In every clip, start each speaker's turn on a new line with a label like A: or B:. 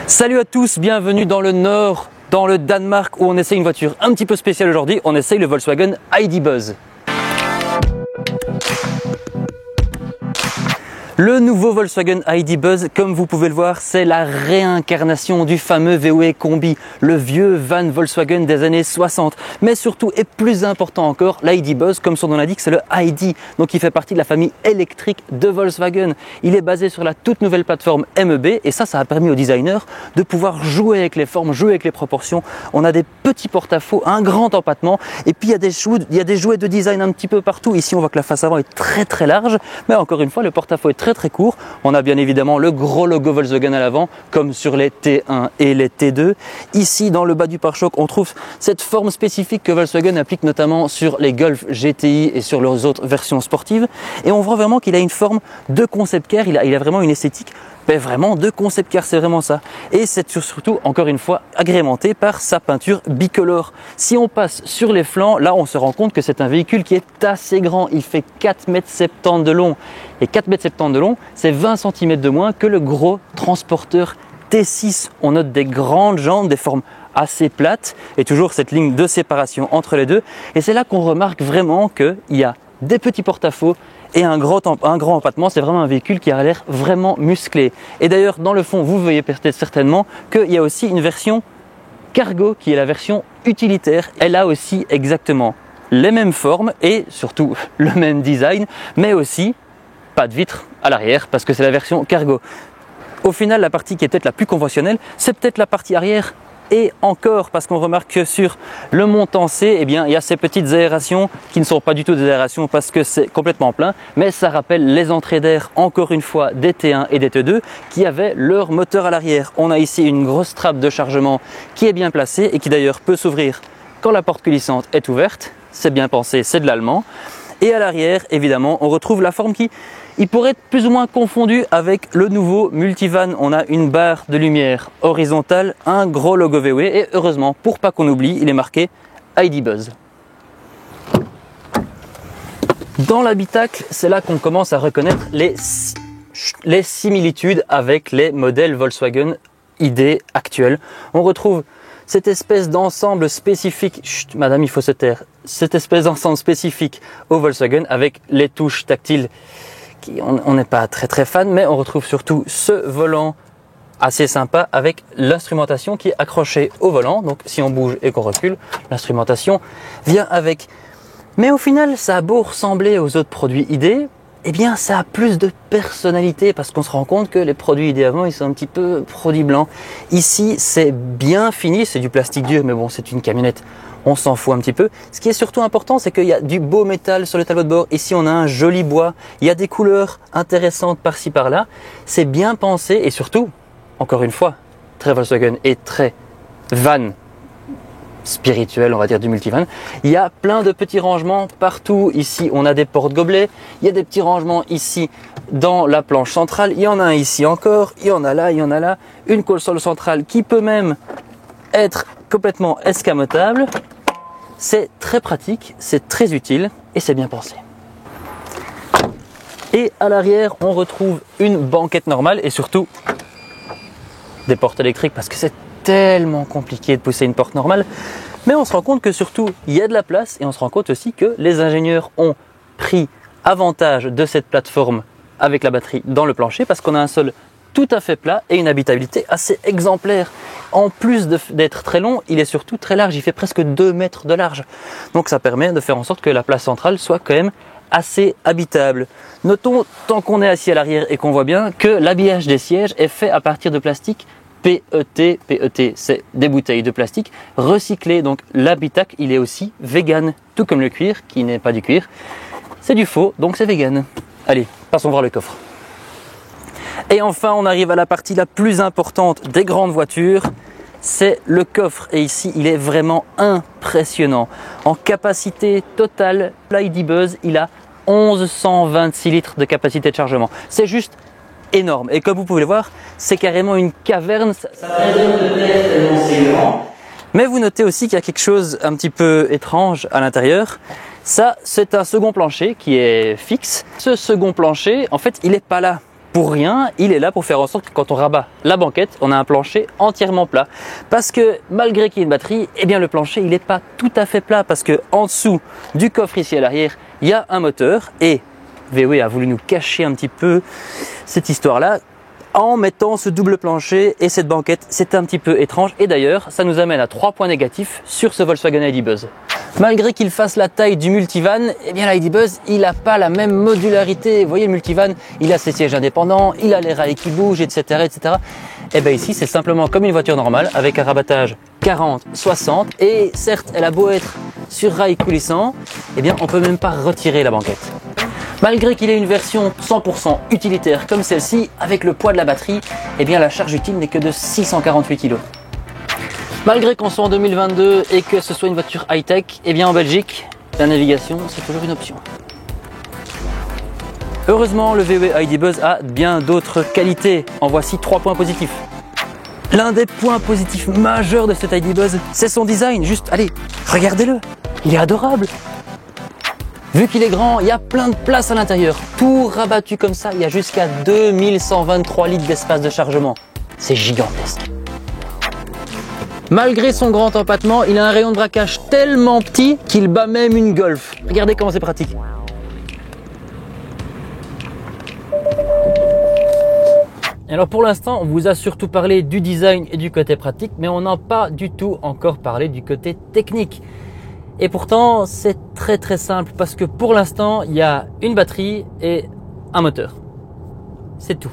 A: Salut à tous, bienvenue dans le Nord, dans le Danemark, où on essaye une voiture un petit peu spéciale aujourd'hui. On essaye le Volkswagen ID. Buzz. Le nouveau Volkswagen ID. Buzz, comme vous pouvez le voir, c'est la réincarnation du fameux VW Combi, le vieux van Volkswagen des années 60. Mais surtout, et plus important encore, l'ID. Buzz, comme son nom l'indique, c'est le ID. Donc il fait partie de la famille électrique de Volkswagen. Il est basé sur la toute nouvelle plateforme MEB et ça a permis aux designers de pouvoir jouer avec les formes, jouer avec les proportions. On a des petits porte-à-faux, un grand empattement et puis il y a des jouets de design un petit peu partout. Ici, on voit que la face avant est très large, mais encore une fois, le porte-à-faux est très court. On a bien évidemment le gros logo Volkswagen à l'avant, comme sur les T1 et les T2. Ici, dans le bas du pare-choc, on trouve cette forme spécifique que Volkswagen applique notamment sur les Golf GTI et sur leurs autres versions sportives. Et on voit vraiment qu'il a une forme de concept car, il a vraiment une esthétique vraiment de concept car, c'est vraiment ça. Et c'est surtout, encore une fois, agrémenté par sa peinture bicolore. Si on passe sur les flancs, là on se rend compte que c'est un véhicule qui est assez grand. Il fait 4,70 m de long. Et 4,70 m de long, c'est 20 cm de moins que le gros transporteur T6. On note des grandes jambes, des formes assez plates et toujours cette ligne de séparation entre les deux. Et c'est là qu'on remarque vraiment qu'il y a des petits porte-à-faux et un grand empattement. C'est vraiment un véhicule qui a l'air vraiment musclé. Et d'ailleurs, dans le fond, vous voyez peut-être certainement qu'il y a aussi une version cargo qui est la version utilitaire. Elle a aussi exactement les mêmes formes et surtout le même design, mais aussi pas de vitre à l'arrière parce que c'est la version cargo. Au final, la partie qui est peut-être la plus conventionnelle, c'est peut-être la partie arrière. Et encore, parce qu'on remarque que sur le montant C, eh bien, il y a ces petites aérations qui ne sont pas du tout des aérations parce que c'est complètement plein, mais ça rappelle les entrées d'air, encore une fois, des T1 et des T2 qui avaient leur moteur à l'arrière. On a ici une grosse trappe de chargement qui est bien placée et qui d'ailleurs peut s'ouvrir quand la porte coulissante est ouverte. C'est bien pensé, c'est de l'allemand. Et à l'arrière, évidemment, on retrouve la forme qui pourrait être plus ou moins confondue avec le nouveau Multivan. On a une barre de lumière horizontale, un gros logo VW et heureusement, pour pas qu'on oublie, il est marqué ID. Buzz. Dans l'habitacle, c'est là qu'on commence à reconnaître les similitudes avec les modèles Volkswagen ID actuels. On retrouve cette espèce d'ensemble spécifique, chut, madame, il faut se taire, cette espèce d'ensemble spécifique au Volkswagen avec les touches tactiles qui, on n'est pas très fan, mais on retrouve surtout ce volant assez sympa avec l'instrumentation qui est accrochée au volant. Donc si on bouge et qu'on recule, l'instrumentation vient avec. Mais au final, ça a beau ressembler aux autres produits ID, eh bien ça a plus de personnalité parce qu'on se rend compte que les produits ID avant, ils sont un petit peu produits blancs. Ici, c'est bien fini, c'est du plastique dur, mais bon, c'est une camionnette, on s'en fout un petit peu. Ce qui est surtout important, c'est qu'il y a du beau métal sur le tableau de bord. Ici, on a un joli bois, il y a des couleurs intéressantes par-ci par-là. C'est bien pensé et surtout, encore une fois, très Volkswagen et très van spirituel, on va dire, du multivan. Il y a plein de petits rangements partout. Ici, on a des porte-gobelets. Il y a des petits rangements ici dans la planche centrale. Il y en a un ici encore. Il y en a là, il y en a là. Une console centrale qui peut même être complètement escamotable. C'est très pratique, c'est très utile et c'est bien pensé. Et à l'arrière, on retrouve une banquette normale et surtout des portes électriques parce que c'est tellement compliqué de pousser une porte normale, mais on se rend compte que surtout il y a de la place et on se rend compte aussi que les ingénieurs ont pris avantage de cette plateforme avec la batterie dans le plancher parce qu'on a un sol tout à fait plat et une habitabilité assez exemplaire. En plus d'être très long, il est surtout très large, il fait presque 2 mètres de large. Donc ça permet de faire en sorte que la place centrale soit quand même assez habitable. Notons, tant qu'on est assis à l'arrière et qu'on voit bien, que l'habillage des sièges est fait à partir de plastique PET. PET, c'est des bouteilles de plastique recyclées. Donc l'habitacle, il est aussi vegan, tout comme le cuir, qui n'est pas du cuir. C'est du faux, donc c'est vegan. Allez, passons voir le coffre. Et enfin, on arrive à la partie la plus importante des grandes voitures, c'est le coffre. Et ici, il est vraiment impressionnant. En capacité totale, l'ID. Buzz, il a 1126 litres de capacité de chargement. C'est juste énorme. Et comme vous pouvez le voir, c'est carrément une caverne. Mais vous notez aussi qu'il y a quelque chose un petit peu étrange à l'intérieur. Ça, c'est un second plancher qui est fixe. Ce second plancher, en fait, il n'est pas là pour rien, il est là pour faire en sorte que quand on rabat la banquette, on a un plancher entièrement plat. Parce que malgré qu'il y ait une batterie, eh bien le plancher il n'est pas tout à fait plat parce que en dessous du coffre ici à l'arrière, il y a un moteur et VW a voulu nous cacher un petit peu cette histoire-là en mettant ce double plancher et cette banquette. C'est un petit peu étrange et d'ailleurs ça nous amène à 3 points négatifs sur ce Volkswagen ID Buzz. Malgré qu'il fasse la taille du multivan, eh bien l'ID Buzz il n'a pas la même modularité. Vous voyez, le multivan il a ses sièges indépendants, il a les rails qui bougent, etc. etc. Et bien ici c'est simplement comme une voiture normale avec un rabattage 40-60 et certes elle a beau être sur rails coulissants, eh bien on peut même pas retirer la banquette. Malgré qu'il ait une version 100% utilitaire comme celle-ci, avec le poids de la batterie, eh bien la charge utile n'est que de 648 kg. Malgré qu'on soit en 2022 et que ce soit une voiture high-tech, eh bien en Belgique, la navigation c'est toujours une option. Heureusement, le VW ID Buzz a bien d'autres qualités. En voici 3 points positifs. L'un des points positifs majeurs de cet ID Buzz, c'est son design. Juste, allez, regardez-le, il est adorable. Vu qu'il est grand, il y a plein de place à l'intérieur. Tout rabattu comme ça, il y a jusqu'à 2123 litres d'espace de chargement. C'est gigantesque. Malgré son grand empattement, il a un rayon de braquage tellement petit qu'il bat même une Golf. Regardez comment c'est pratique. Alors pour l'instant, on vous a surtout parlé du design et du côté pratique, mais on n'a pas du tout encore parlé du côté technique. Et pourtant, c'est très très simple parce que pour l'instant, il y a une batterie et un moteur. C'est tout.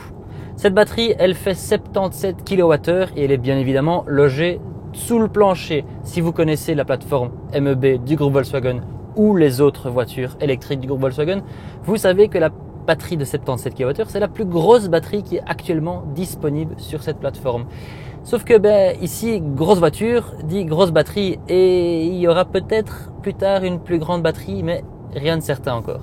A: Cette batterie, elle fait 77 kWh et elle est bien évidemment logée sous le plancher. Si vous connaissez la plateforme MEB du groupe Volkswagen ou les autres voitures électriques du groupe Volkswagen, vous savez que la batterie de 77 kWh, c'est la plus grosse batterie qui est actuellement disponible sur cette plateforme. Sauf que ici, grosse voiture dit grosse batterie et il y aura peut-être plus tard une plus grande batterie, mais rien de certain encore.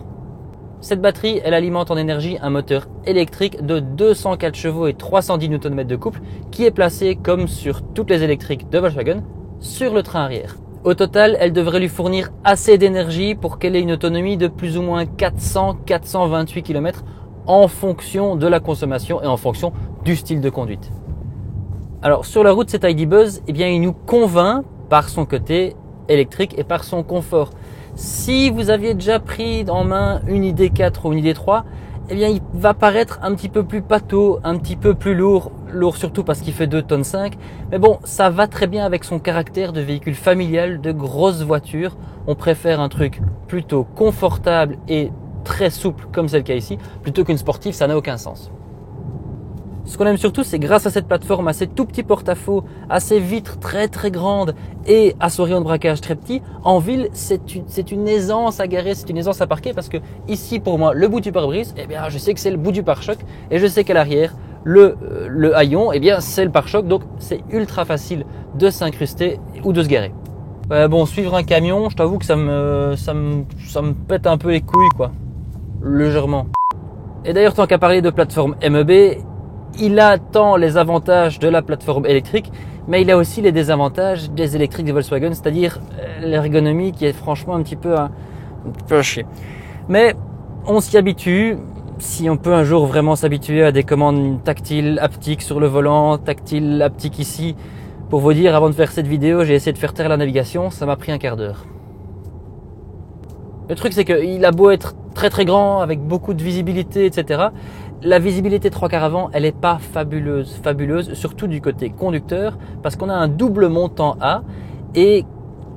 A: Cette batterie, elle alimente en énergie un moteur électrique de 204 chevaux et 310 Nm de couple qui est placé, comme sur toutes les électriques de Volkswagen, sur le train arrière. Au total, elle devrait lui fournir assez d'énergie pour qu'elle ait une autonomie de plus ou moins 400-428 km en fonction de la consommation et en fonction du style de conduite. Alors sur la route, cet ID Buzz, eh bien, il nous convainc par son côté électrique et par son confort. Si vous aviez déjà pris en main une ID4 ou une ID3, eh bien, il va paraître un petit peu plus pâteau, un petit peu plus lourd surtout parce qu'il fait 2,5 tonnes. Mais bon, ça va très bien avec son caractère de véhicule familial, de grosse voiture. On préfère un truc plutôt confortable et très souple comme c'est le cas ici, plutôt qu'une sportive, ça n'a aucun sens. Ce qu'on aime surtout, c'est grâce à cette plateforme, à ces tout petits porte-à-faux, à ces vitres très très grandes et à son rayon de braquage très petit, en ville, c'est une aisance à garer, c'est une aisance à parquer parce que ici, pour moi, le bout du pare-brise, eh bien, je sais que c'est le bout du pare-choc et je sais qu'à l'arrière, le haillon, eh bien, c'est le pare-choc, donc c'est ultra facile de s'incruster ou de se garer. Bon, suivre un camion, je t'avoue que ça me pète un peu les couilles, quoi, légèrement. Et d'ailleurs, tant qu'à parler de plateforme MEB, il a tant les avantages de la plateforme électrique, mais il a aussi les désavantages des électriques de Volkswagen, c'est-à-dire l'ergonomie qui est franchement un petit peu à chier. Mais on s'y habitue, si on peut un jour vraiment s'habituer à des commandes tactiles, haptiques sur le volant, tactiles, haptiques ici. Pour vous dire, avant de faire cette vidéo, j'ai essayé de faire taire la navigation, ça m'a pris un quart d'heure. Le truc c'est qu'il a beau être très très grand, avec beaucoup de visibilité, etc. La visibilité 3/4 avant, elle n'est pas fabuleuse, surtout du côté conducteur, parce qu'on a un double montant A et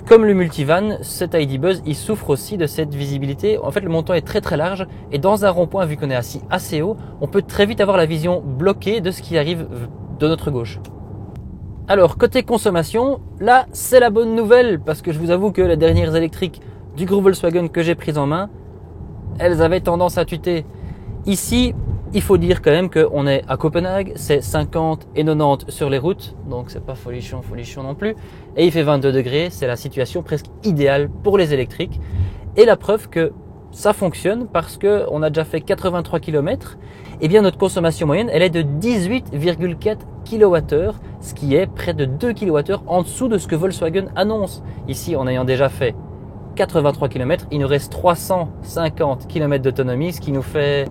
A: comme le multivan, cet ID Buzz, il souffre aussi de cette visibilité. En fait, le montant est très très large et dans un rond-point, vu qu'on est assis assez haut, on peut très vite avoir la vision bloquée de ce qui arrive de notre gauche. Alors, côté consommation, là, c'est la bonne nouvelle parce que je vous avoue que les dernières électriques du groupe Volkswagen que j'ai prises en main, elles avaient tendance à tuter. Ici, il faut dire quand même qu'on est à Copenhague, c'est 50 et 90 sur les routes, donc c'est pas folichon non plus. Et il fait 22 degrés, c'est la situation presque idéale pour les électriques. Et la preuve que ça fonctionne parce qu'on a déjà fait 83 km, et bien notre consommation moyenne, elle est de 18,4 kWh, ce qui est près de 2 kWh en dessous de ce que Volkswagen annonce. Ici, en ayant déjà fait 83 km, il nous reste 350 km d'autonomie, ce qui nous fait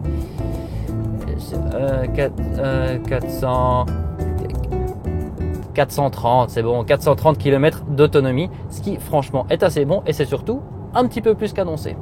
A: 430, c'est bon, 430 km d'autonomie, ce qui franchement est assez bon et c'est surtout un petit peu plus qu'annoncé.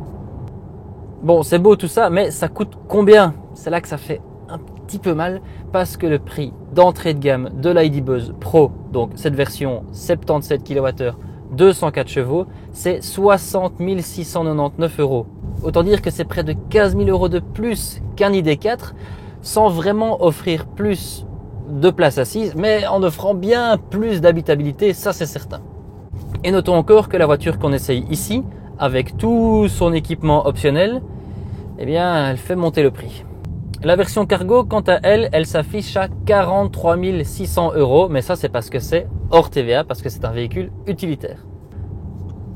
A: Bon, c'est beau tout ça, mais ça coûte combien? C'est là que ça fait un petit peu mal parce que le prix d'entrée de gamme de l'ID Buzz Pro, donc cette version 77 kWh, 204 chevaux, c'est 60 699 €. Autant dire que c'est près de 15 000 € de plus qu'un ID4 sans vraiment offrir plus de place assise, mais en offrant bien plus d'habitabilité, ça c'est certain. Et notons encore que la voiture qu'on essaye ici, avec tout son équipement optionnel, eh bien, elle fait monter le prix. La version cargo, quant à elle, elle s'affiche à 43 600 €, mais ça c'est parce que c'est hors TVA, parce que c'est un véhicule utilitaire.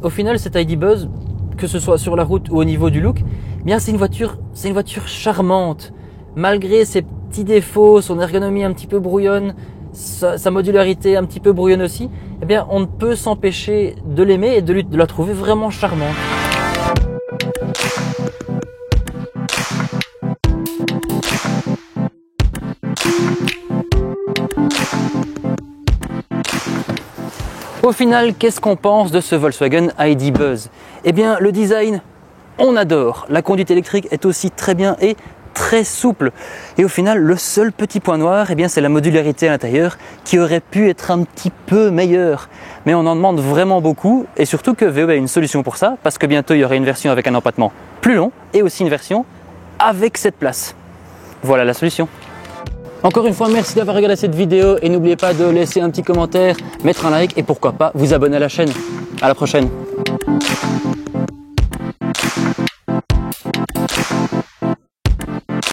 A: Au final, cette ID Buzz, que ce soit sur la route ou au niveau du look, eh bien c'est une voiture charmante. Malgré ses petits défauts, son ergonomie un petit peu brouillonne, sa modularité un petit peu brouillonne aussi, eh bien on ne peut s'empêcher de l'aimer et de la trouver vraiment charmante. Au final, qu'est-ce qu'on pense de ce Volkswagen ID Buzz? Eh bien, le design, on adore. La conduite électrique est aussi très bien et très souple. Et au final, le seul petit point noir, eh bien, c'est la modularité à l'intérieur qui aurait pu être un petit peu meilleure. Mais on en demande vraiment beaucoup et surtout que VW a une solution pour ça parce que bientôt il y aura une version avec un empattement plus long et aussi une version avec cette place. Voilà la solution. Encore une fois, merci d'avoir regardé cette vidéo et n'oubliez pas de laisser un petit commentaire, mettre un like et pourquoi pas vous abonner à la chaîne. À la prochaine.